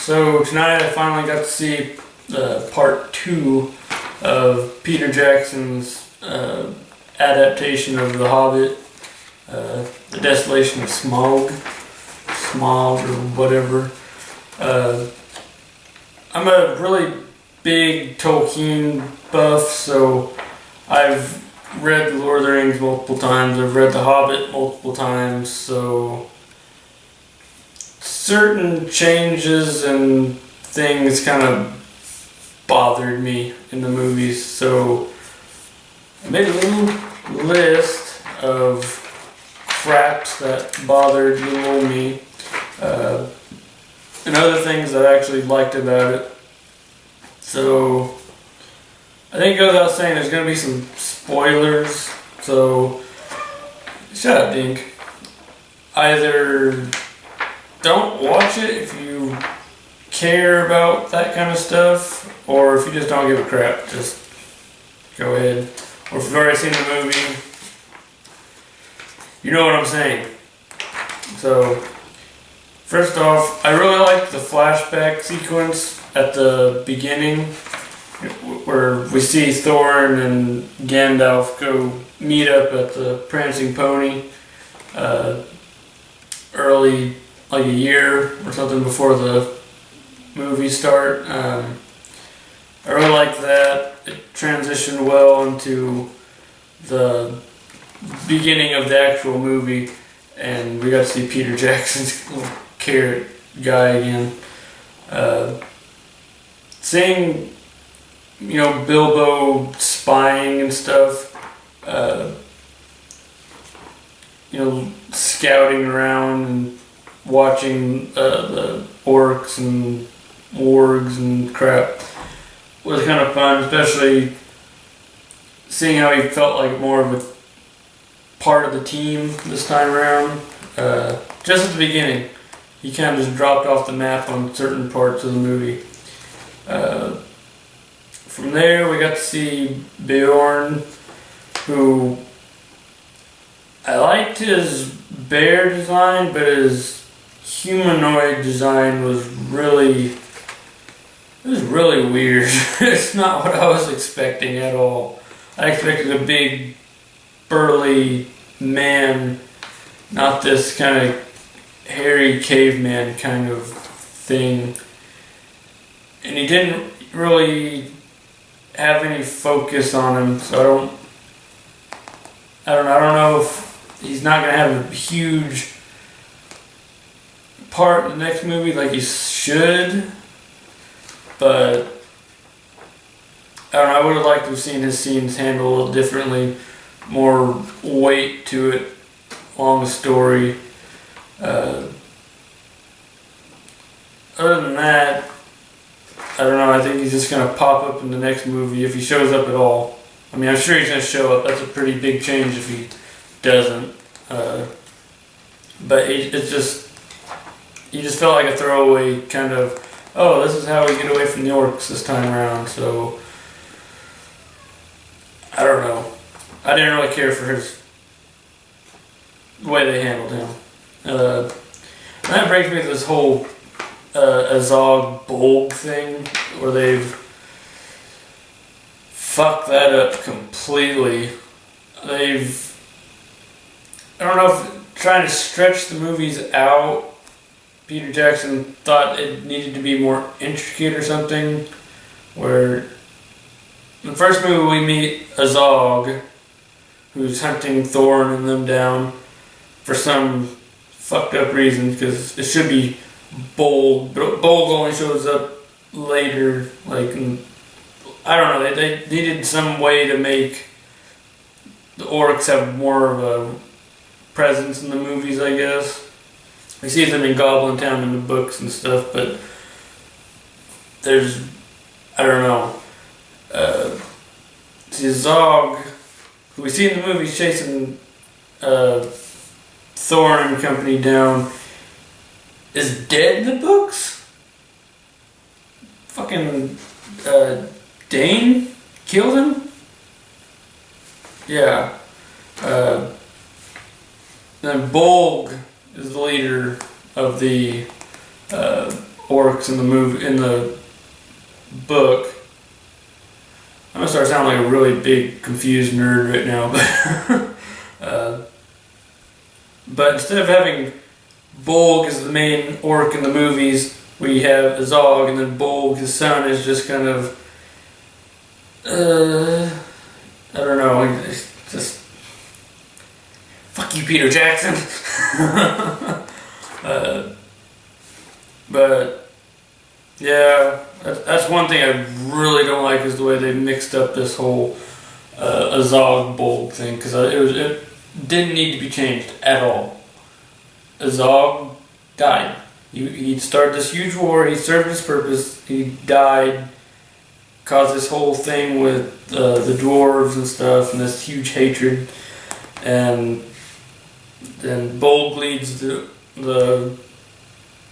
So tonight I finally got to see part 2 of Peter Jackson's adaptation of The Hobbit, The Desolation of Smaug, or whatever. I'm a really big Tolkien buff, so I've read The Lord of the Rings multiple times, I've read The Hobbit multiple times, so certain changes and things kind of bothered me in the movies, so I made a little list of craps that bothered little me, and other things that I actually liked about it. So I think it goes without saying there's going to be some spoilers, so shut up, Dink. Either don't watch it if you care about that kind of stuff, or if you just don't give a crap, just go ahead. Or if you've already seen the movie, you know what I'm saying. So, first off, I really liked the flashback sequence at the beginning, where we see Thorin and Gandalf go meet up at the Prancing Pony early, like a year or something before the movies start. I really liked that. It transitioned well into the beginning of the actual movie, and we got to see Peter Jackson's little carrot guy again. Seeing, Bilbo spying and stuff, scouting around and watching the orcs and wargs and crap was kind of fun, especially seeing how he felt like more of a part of the team this time around. Just at the beginning, he kind of just dropped off the map on certain parts of the movie. From there, we got to see Bjorn, who I liked his bear design, but his humanoid design was really weird. It's not what I was expecting at all. I expected a big, burly man, not this kind of hairy caveman kind of thing. And he didn't really have any focus on him, so I don't know if he's not going to have a huge part in the next movie like he should, but I don't know, I would have liked to have seen his scenes handled a little differently, more weight to it along the story. Other than that, I don't know, I think he's just going to pop up in the next movie if he shows up at all. I mean, I'm sure he's going to show up. That's a pretty big change if he doesn't. But he just felt like a throwaway kind of, oh, this is how we get away from the orcs this time around. So, I don't know. I didn't really care for the way they handled him. And that brings me to this whole Azog Bolg thing, where they've fucked that up completely. I don't know if trying to stretch the movies out, Peter Jackson thought it needed to be more intricate or something, where in the first movie we meet Azog, who's hunting Thorin and them down for some fucked up reason, because it should be Bolg, but Bolg only shows up later, like, I don't know, they needed some way to make the orcs have more of a presence in the movies, I guess. We see them in Goblin Town in the books and stuff, but there's, I don't know, see Zog, who we see in the movies chasing Thorin and company down, is dead in the books? Fucking Dane killed him? Yeah. Then Bolg is the leader of the orcs in the book. I'm gonna start sounding like a really big, confused nerd right now, but instead of having Bolg as the main orc in the movies, we have Azog, and then Bolg, his son, is just kind of, I don't know, it's just, fuck you, Peter Jackson. But yeah, that's one thing I really don't like, is the way they mixed up this whole Azog Bolg thing, because it didn't need to be changed at all. Azog died. He started this huge war. He served his purpose. He died. Caused this whole thing with the dwarves and stuff, and this huge hatred. And then Bolg leads the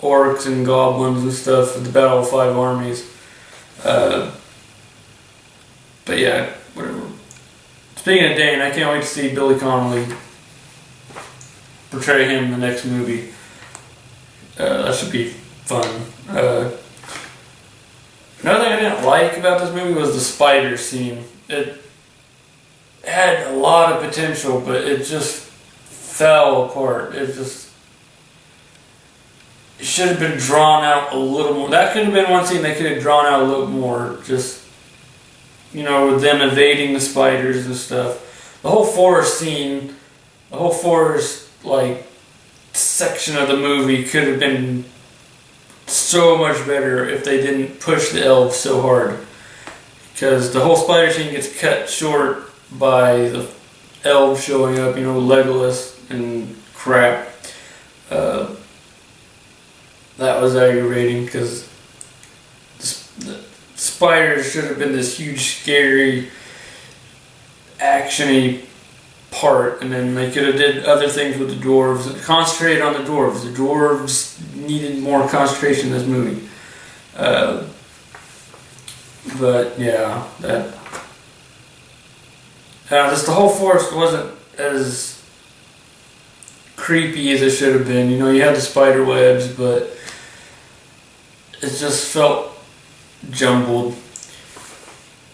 orcs and goblins and stuff at the Battle of Five Armies. But yeah, whatever. Speaking of Dane, I can't wait to see Billy Connolly portray him in the next movie. That should be fun. Another thing I didn't like about this movie was the spider scene. It had a lot of potential, but it just fell apart. It should have been drawn out a little more. That could have been one scene they could have drawn out a little more. Just, with them evading the spiders and stuff. The whole forest scene, the whole forest, section of the movie could have been so much better if they didn't push the elves so hard. Because the whole spider scene gets cut short by the elves showing up, Legolas and crap. That was aggravating, because the spiders should have been this huge, scary, action-y part, and then they could have did other things with the dwarves and concentrated on the dwarves. The dwarves needed more concentration in this movie. But yeah, just the whole forest wasn't as creepy as it should have been. You had the spider webs, but it just felt jumbled.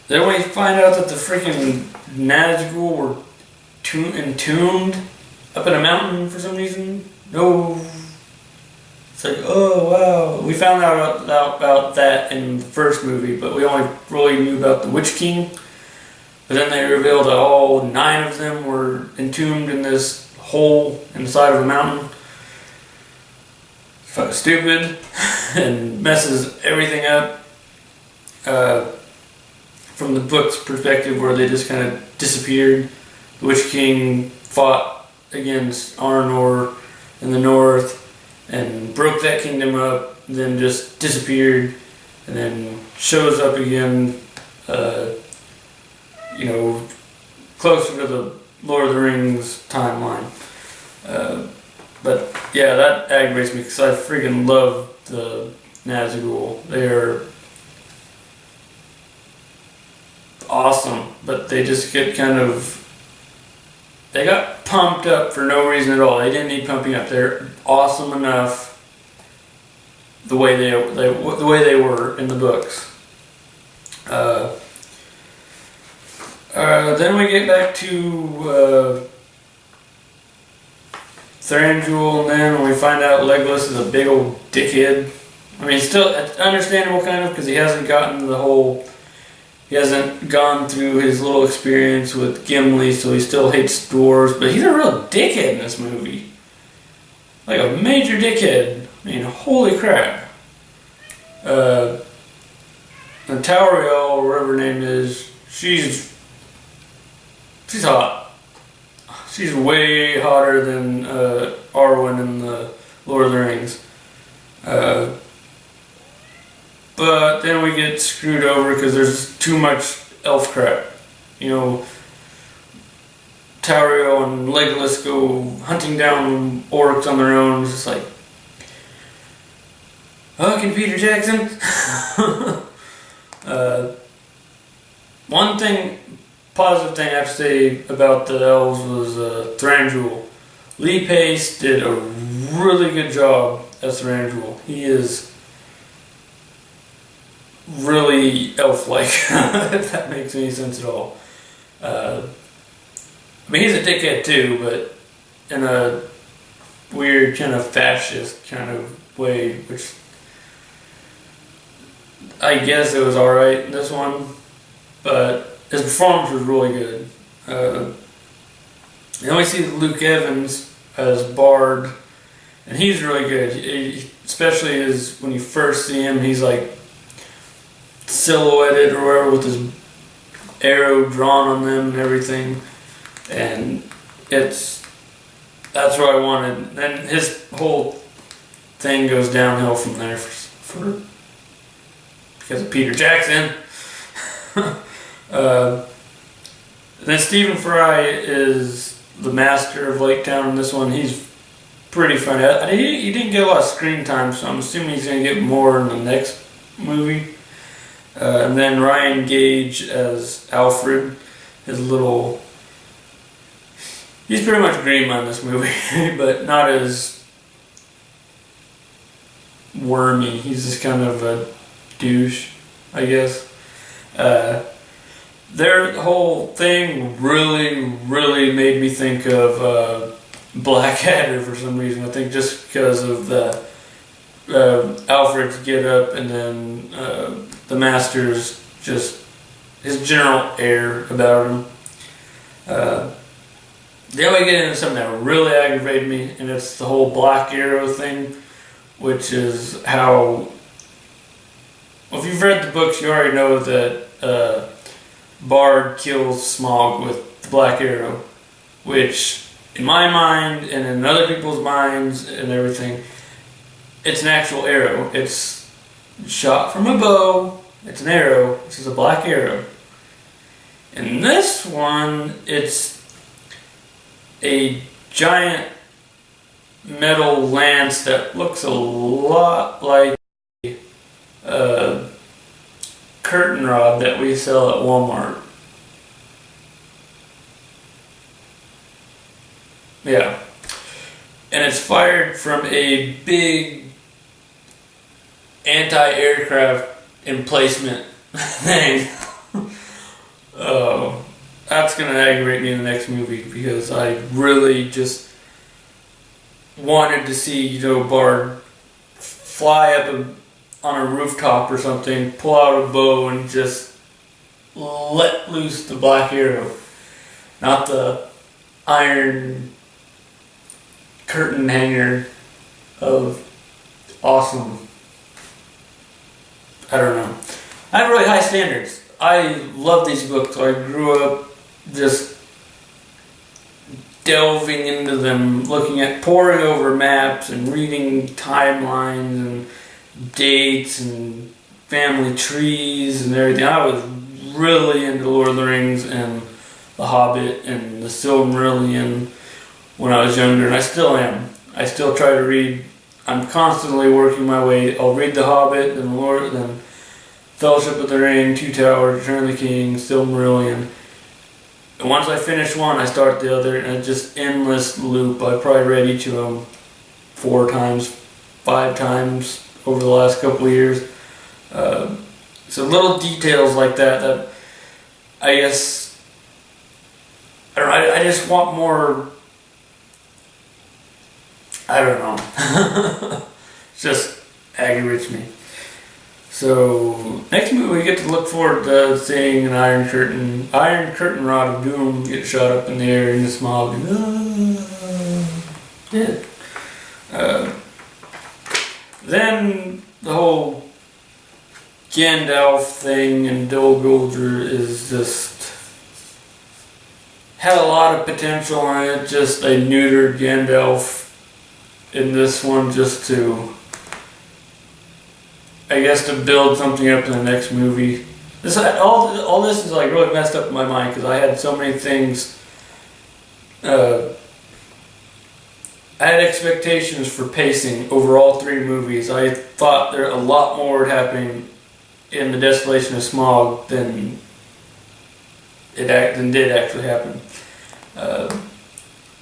Then we find out that the freaking Nazgul were entombed up in a mountain for some reason. No. It's like, oh wow. We found out about that in the first movie, but we only really knew about the Witch King. But then they revealed that all 9 of them were entombed in this hole in the side of a mountain. It's fucking stupid and messes everything up. From the book's perspective, where they just kind of disappeared. The Witch King fought against Arnor in the north and broke that kingdom up, then just disappeared, and then shows up again, closer to the Lord of the Rings timeline. But yeah, that aggravates me, because I freaking love the Nazgul. They're awesome, but they just get they got pumped up for no reason at all. They didn't need pumping up. They're awesome enough the way they were in the books. Then we get back to Thranduil, and then we find out Legolas is a big old dickhead. I mean, still understandable kind of, because he hasn't gone through his little experience with Gimli, so he still hates dwarves, but he's a real dickhead in this movie. Like a major dickhead. I mean, holy crap. And Tauriel, or whatever her name is, she's hot. She's way hotter than Arwen in the Lord of the Rings. But then we get screwed over because there's too much elf crap. Tauriel and Legolas go hunting down orcs on their own. It's just like, fucking Peter Jackson. One positive thing I have to say about the elves was Thranduil. Lee Pace did a really good job as Thranduil. He is really elf-like, if that makes any sense at all. I mean, he's a dickhead too, but in a weird kind of fascist kind of way, which I guess it was alright in this one, but his performance was really good. Then we see Luke Evans as Bard, and he's really good. Especially when you first see him, he's like silhouetted or whatever with his arrow drawn on them and everything, and that's what I wanted. Then his whole thing goes downhill from there because of Peter Jackson. Then Stephen Fry is the master of Lake Town in this one. He's pretty funny. He didn't get a lot of screen time, so I'm assuming he's going to get more in the next movie. And then Ryan Gage as Alfred, he's pretty much Greenman in this movie, but not as wormy. He's just kind of a douche, I guess. Their whole thing really made me think of Blackadder for some reason. I think just because of the Alfred's get up, and then the Master's just his general air about him. Then we get into something that really aggravated me, and it's the whole Black Arrow thing, which is how. Well, if you've read the books, you already know that Bard kills Smaug with the Black Arrow, which, in my mind and in other people's minds and everything, it's an actual arrow. It's shot from a bow. It's an arrow. This is a black arrow. In this one, it's a giant metal lance that looks a lot like a curtain rod that we sell at Walmart. Yeah. And it's fired from a big anti-aircraft emplacement thing. Oh, that's going to aggravate me in the next movie, because I really just wanted to see, Bard fly up on a rooftop or something, pull out a bow, and just let loose the black arrow. Not the iron curtain hanger of awesome. I don't know. I have really high standards. I love these books. I grew up just delving into them, poring over maps and reading timelines and dates and family trees and everything. I was really into Lord of the Rings and The Hobbit and the Silmarillion when I was younger, and I still am. I still try to read. I'm constantly working my way. I'll read The Hobbit, then Fellowship of the Ring, Two Towers, Return of the King, Silmarillion. And once I finish one, I start the other, and it's just endless loop. I probably read each of them 4 times, 5 times over the last couple of years. So little details like that I guess, I don't know, I just want more. I don't know. It just aggravates me. So next movie we get to look forward to seeing an Iron Curtain Rod of Doom get shot up in the air in the smog. Dead. Then the whole Gandalf thing and Dol Guldur is just had a lot of potential in it. Just they neutered Gandalf in this one just to, I guess, to build something up in the next movie. All this is like really messed up in my mind, because I had so many things. I had expectations for pacing over all 3 movies. I thought there a lot more would happen in the Desolation of Smaug than did actually happen.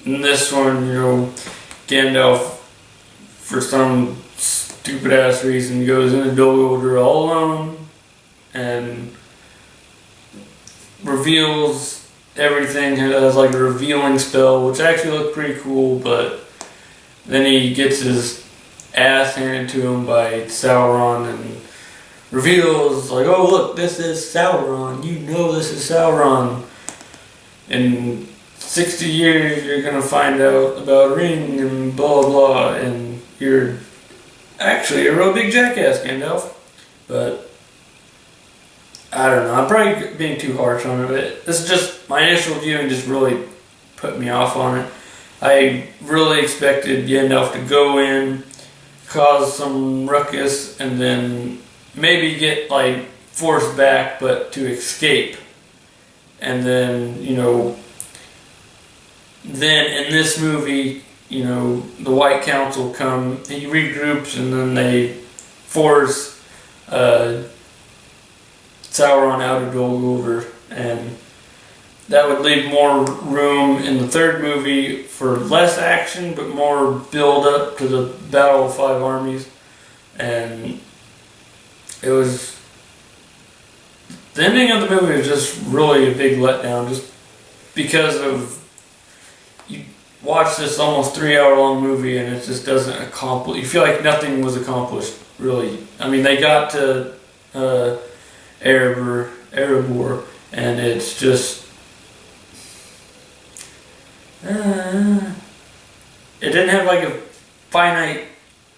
In this one, Gandalf, for some stupid ass reason, goes into Dol Guldur all alone, and reveals everything. It has like a revealing spell, which actually looked pretty cool, but then he gets his ass handed to him by Sauron and reveals, like, oh look, this is Sauron, you know this is Sauron. In 60 years you're gonna find out about a ring and blah blah, and you're actually a real big jackass, Gandalf. But I don't know, I'm probably being too harsh on it, but this is just, my initial viewing just really put me off on it. I really expected Gandalf to go in, cause some ruckus, and then maybe get like forced back, but to escape. And then, you know, then in this movie, you know, the White Council come, he regroups, and then they force Sauron out of Dol Guldur, and that would leave more room in the third movie for less action, but more build up to the Battle of Five Armies. And it was, the ending of the movie was just really a big letdown, just because of, you watch this almost 3 hour long movie and it just doesn't accomplish, you feel like nothing was accomplished, really. I mean, they got to Erebor, and it's just, it didn't have like a finite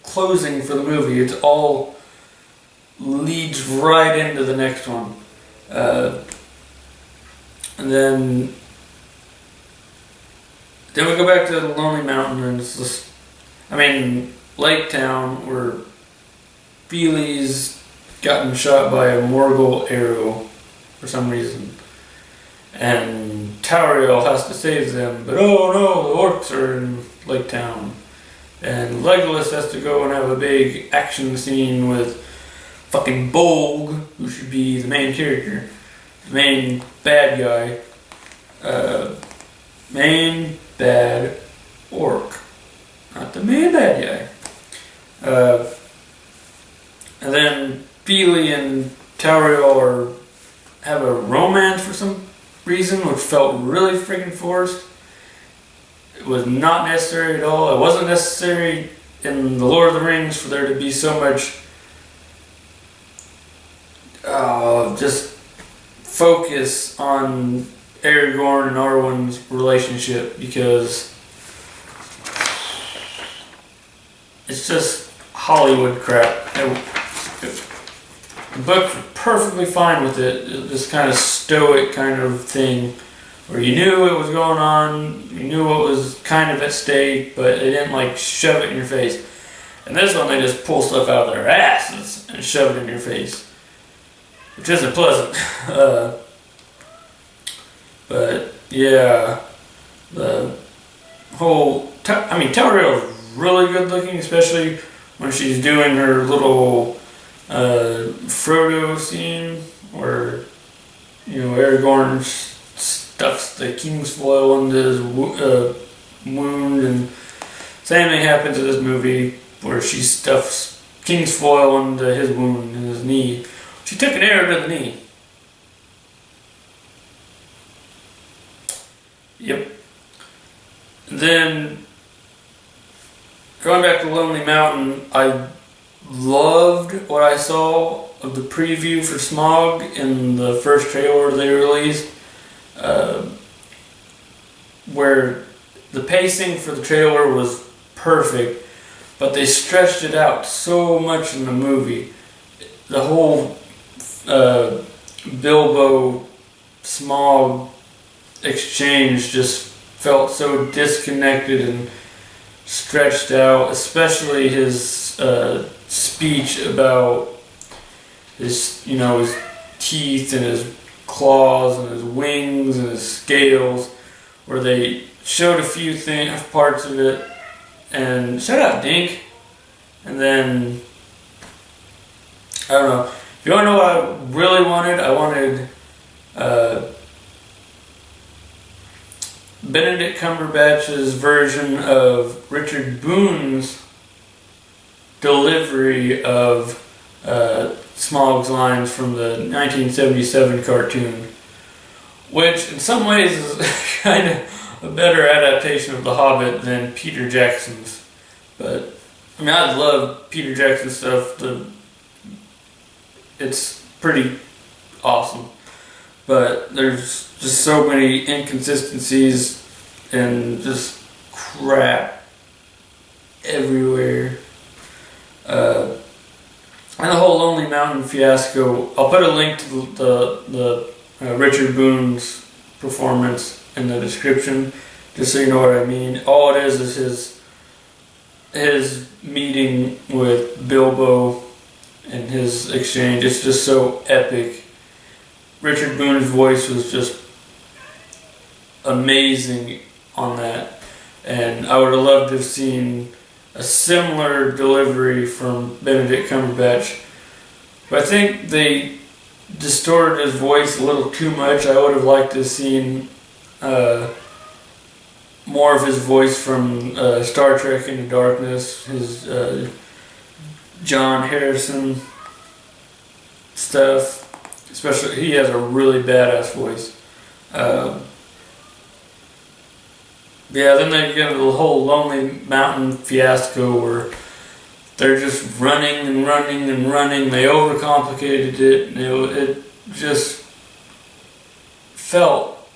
closing for the movie. It's all leads right into the next one. And then we go back to the Lonely Mountain, and it's just, I mean, Lake Town, where Fili's gotten shot by a Morgul arrow for some reason, and Tauriel has to save them, but oh no, the orcs are in Lake Town, and Legolas has to go and have a big action scene with fucking Bolg, who should be the main character, the main bad guy, main bad orc, not the main bad guy. And then Fili and Tauriel have a romance for some reason, which felt really freaking forced. It was not necessary at all. It wasn't necessary in The Lord of the Rings for there to be so much just focus on Aragorn and Arwen's relationship, because it's just Hollywood crap. The book was perfectly fine with it. This kind of stoic kind of thing, where you knew it was going on, you knew what was kind of at stake, but they didn't like shove it in your face. And this one, they just pull stuff out of their asses and shove it in your face, which isn't pleasant. But yeah, the whole, Tauriel is really good looking, especially when she's doing her little Frodo scene, where, you know, Aragorn stuffs the king's foil into his wound, and same thing happens in this movie where she stuffs king's foil into his wound in his knee. She took an arrow to the knee. Yep. Then going back to Lonely Mountain, I loved what I saw of the preview for Smaug in the first trailer they released, where the pacing for the trailer was perfect, but they stretched it out so much in the movie. The whole Bilbo Smaug exchange just felt so disconnected and stretched out, especially his speech about his, you know, his teeth and his claws and his wings and his scales, where they showed a few parts of it, and shut up, Dink. And then, I don't know, if you want to know what I really wanted, I wanted Benedict Cumberbatch's version of Richard Boone's delivery of Smaug's lines from the 1977 cartoon, which in some ways is kind of a better adaptation of The Hobbit than Peter Jackson's. But I mean, I love Peter Jackson stuff. It's pretty awesome, but there's just so many inconsistencies and just crap everywhere. And the whole Lonely Mountain fiasco. I'll put a link to the Richard Boone's performance in the description, just so you know what I mean. All it is his meeting with Bilbo and his exchange. It's just so epic. Richard Boone's voice was just amazing on that, and I would have loved to have seen a similar delivery from Benedict Cumberbatch, but I think they distorted his voice a little too much. I would have liked to have seen more of his voice from Star Trek Into Darkness, his John Harrison stuff. Especially, he has a really badass voice. Yeah, then they get the whole Lonely Mountain fiasco where they're just running and running and running. They overcomplicated it. It just felt,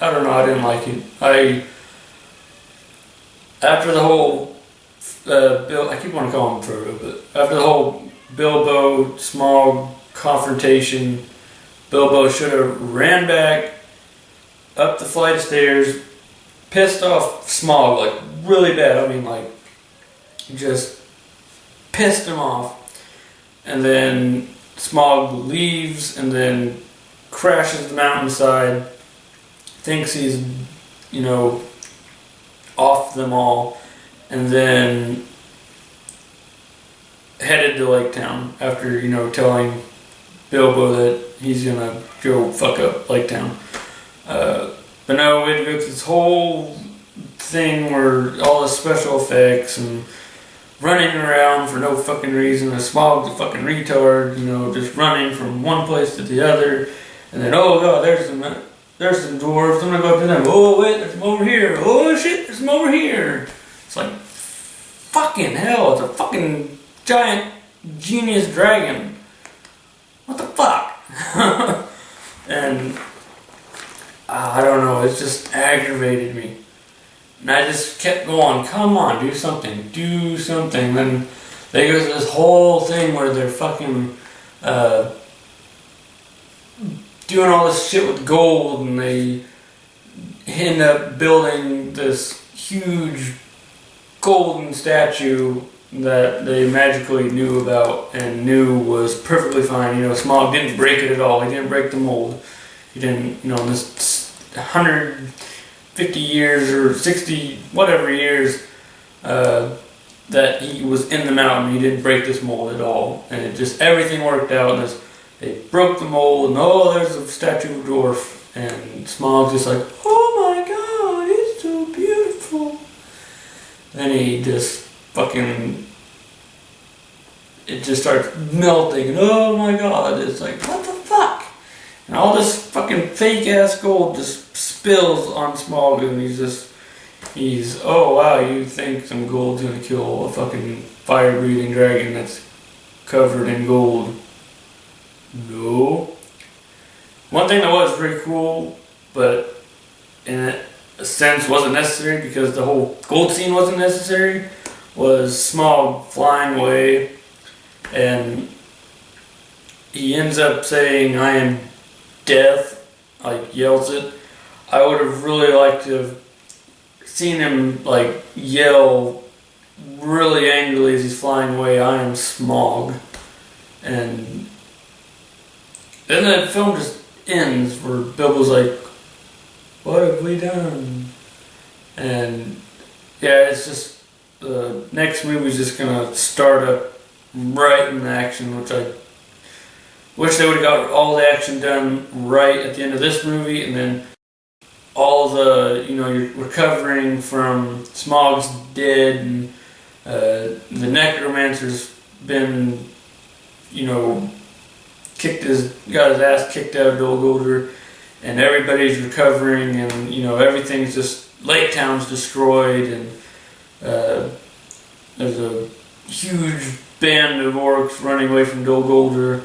I don't know, I didn't like it. After the whole, I keep wanting to call him Frodo, but after the whole Bilbo Smaug confrontation, Bilbo should have ran back up the flight of stairs, pissed off Smaug, like really bad. I mean, like, just pissed him off. And then Smaug leaves and then crashes the mountainside, thinks he's, off them all, and then headed to Lake Town after, telling Bilbo that he's gonna go fuck up Lake Town. But no, we had to go through this whole thing where all the special effects and running around for no fucking reason. Smaug's a fucking retard, just running from one place to the other. And then, oh god, there's some dwarves. I'm gonna go up to them. Oh wait, there's some over here. Oh shit, there's some over here. It's like, fucking hell, it's a fucking giant genius dragon. What the fuck? And I don't know, it just aggravated me. And I just kept going, come on, do something. Then they go through this whole thing where they're fucking doing all this shit with gold, and they end up building this huge golden statue that they magically knew about and knew was perfectly fine. Smaug didn't break it at all. He didn't break the mold. He didn't, in this 150 years or 60 whatever years that he was in the mountain, he didn't break this mold at all. And it just, everything worked out. And they broke the mold, and there's a statue of a dwarf. And Smaug's just like, oh my god, it's so beautiful. Then he just fucking, it just starts melting, and oh my god, it's like, what the fuck? And all this fucking fake ass gold just spills on Smaug, and he's, oh wow, you think some gold's gonna kill a fucking fire breathing dragon that's covered in gold? No. One thing that was pretty cool, but in a sense wasn't necessary because the whole gold scene wasn't necessary, was Smaug flying away, and he ends up saying, I am death, like yells it. I would have really liked to have seen him like yell really angrily as he's flying away, I am Smaug. And then the film just ends where Bilbo's like, what have we done? And yeah, it's just, the next movie's just gonna start up right in action, which I wish they would have got all the action done right at the end of this movie, and then all the, you're recovering from Smaug's dead, and the necromancer's been got his ass kicked out of Dol Guldur, and everybody's recovering, and everything's just Lake Town's destroyed, and there's a huge band of orcs running away from Dol Guldur,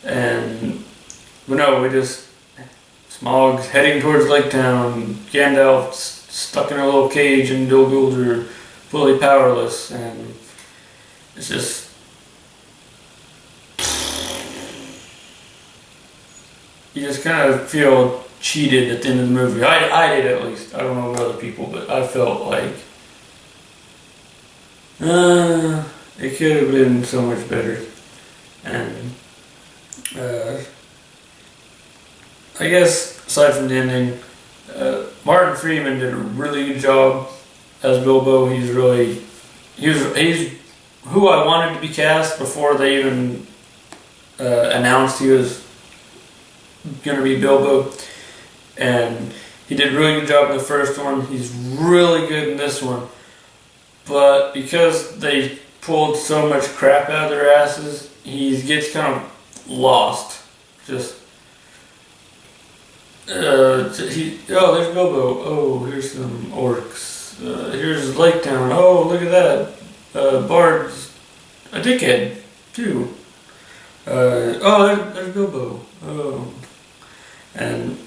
but no, Smaug's heading towards Lake Town. Gandalf's stuck in a little cage in Dol Guldur, fully powerless, and it's just. You just kind of feel cheated at the end of the movie. I did, at least. I don't know about other people, but I felt like it could have been so much better. And I guess aside from the ending, Martin Freeman did a really good job as Bilbo. He's who I wanted to be cast before they even announced he was going to be Bilbo, and he did a really good job in the first one. He's really good in this one, but because they pulled so much crap out of their asses, he gets kind of lost. There's Bilbo. Oh, here's some orcs. Here's Lake Town. Oh, look at that. Bard's a dickhead too. There's Bilbo. Oh. And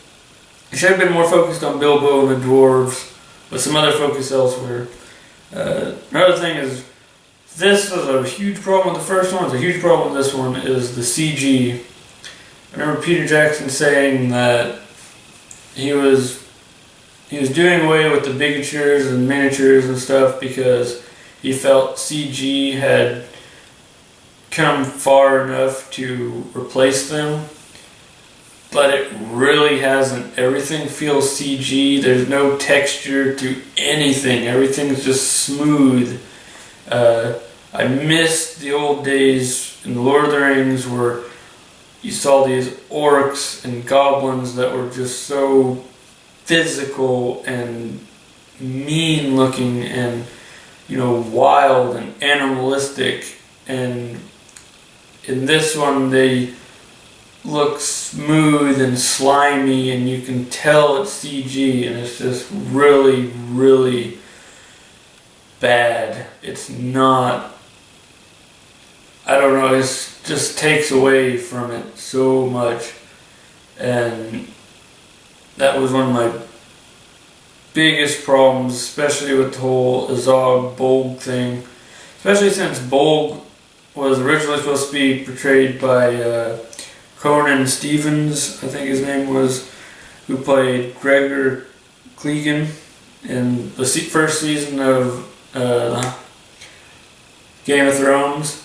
it should have been more focused on Bilbo and the dwarves, with some other focus elsewhere. Another thing is, this was a huge problem with the first one. It's a huge problem with this one is the CG. I remember Peter Jackson saying that he was doing away with the bigatures and miniatures and stuff because he felt CG had come far enough to replace them. But it really hasn't. Everything feels CG. There's no texture to anything. Everything's just smooth. I miss the old days in The Lord of the Rings where you saw these orcs and goblins that were just so physical and mean looking and wild and animalistic. And in this one they look smooth and slimy, and you can tell it's CG, and it's just really, really bad. It's not. I don't know. It just takes away from it so much, and that was one of my biggest problems, especially with the whole Azog Bolg thing. Especially since Bolg was originally supposed to be portrayed by Conan Stevens, I think his name was, who played Gregor Clegane in the first season of Game of Thrones.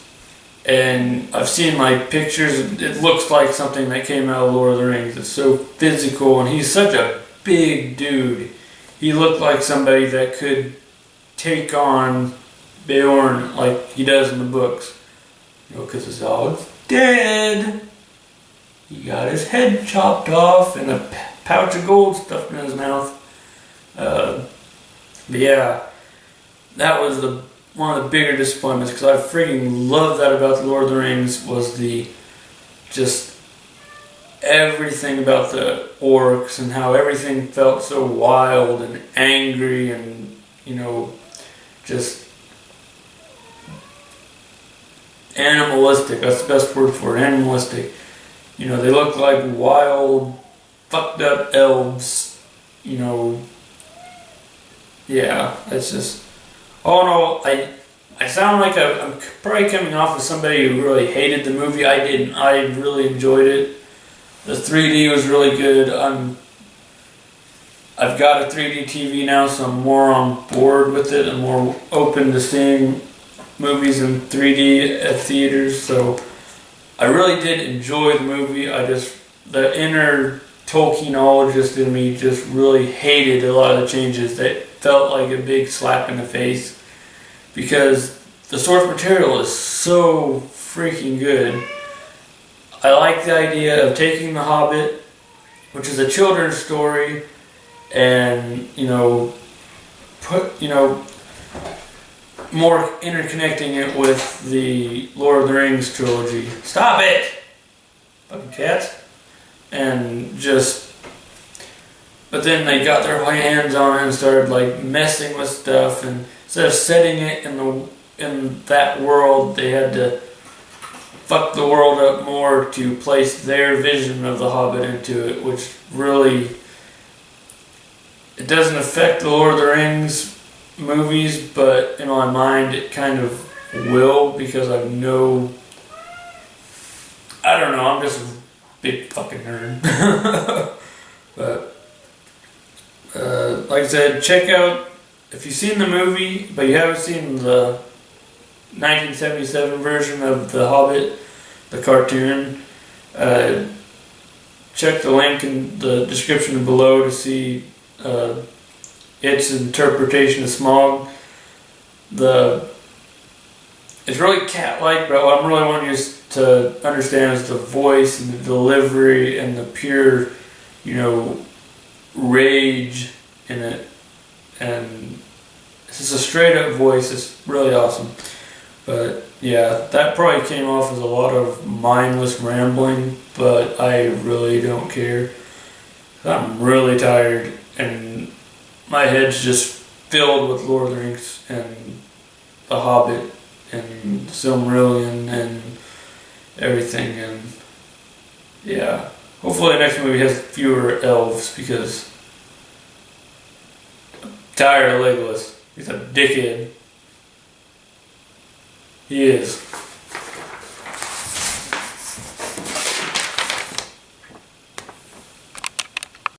And I've seen pictures. It looks like something that came out of Lord of the Rings. It's so physical, and he's such a big dude. He looked like somebody that could take on Beorn like he does in the books. Because Azog's dead. He got his head chopped off and a pouch of gold stuffed in his mouth. But yeah, that was one of the bigger disappointments, because I freaking love that about the Lord of the Rings was just everything about the orcs and how everything felt so wild and angry and just animalistic. That's the best word for it, animalistic. They look like wild, fucked up elves. Yeah, it's just. All in all, I sound like I'm probably coming off as somebody who really hated the movie. I didn't. I really enjoyed it. The 3D was really good. I've got a 3D TV now, so I'm more on board with it. I'm more open to seeing movies in 3D at theaters. So I really did enjoy the movie. The inner Tolkienologist in me just really hated a lot of the changes. That felt like a big slap in the face, because the source material is so freaking good. I like the idea of taking The Hobbit, which is a children's story, more interconnecting it with the Lord of the Rings trilogy. Stop it! Fucking cats. And just, but then they got their hands on it and started like messing with stuff, and instead of setting it in that world, they had to fuck the world up more to place their vision of the Hobbit into it, which really, it doesn't affect the Lord of the Rings movies, but in my mind it kind of will, because I know, I don't know, I'm just a big fucking nerd. But like I said, check out, if you've seen the movie but you haven't seen the 1977 version of The Hobbit, the cartoon, check the link in the description below to see its interpretation of Smaug. It's really cat-like, but what I'm really wanting you to understand is the voice and the delivery and the pure, rage in it. And it's just a straight-up voice. It's really awesome. But yeah, that probably came off as a lot of mindless rambling, but I really don't care. I'm really tired, and my head's just filled with Lord of the Rings and The Hobbit and Silmarillion and everything. And yeah, hopefully the next movie has fewer elves, because I'm tired of Legolas. He's a dickhead. He is.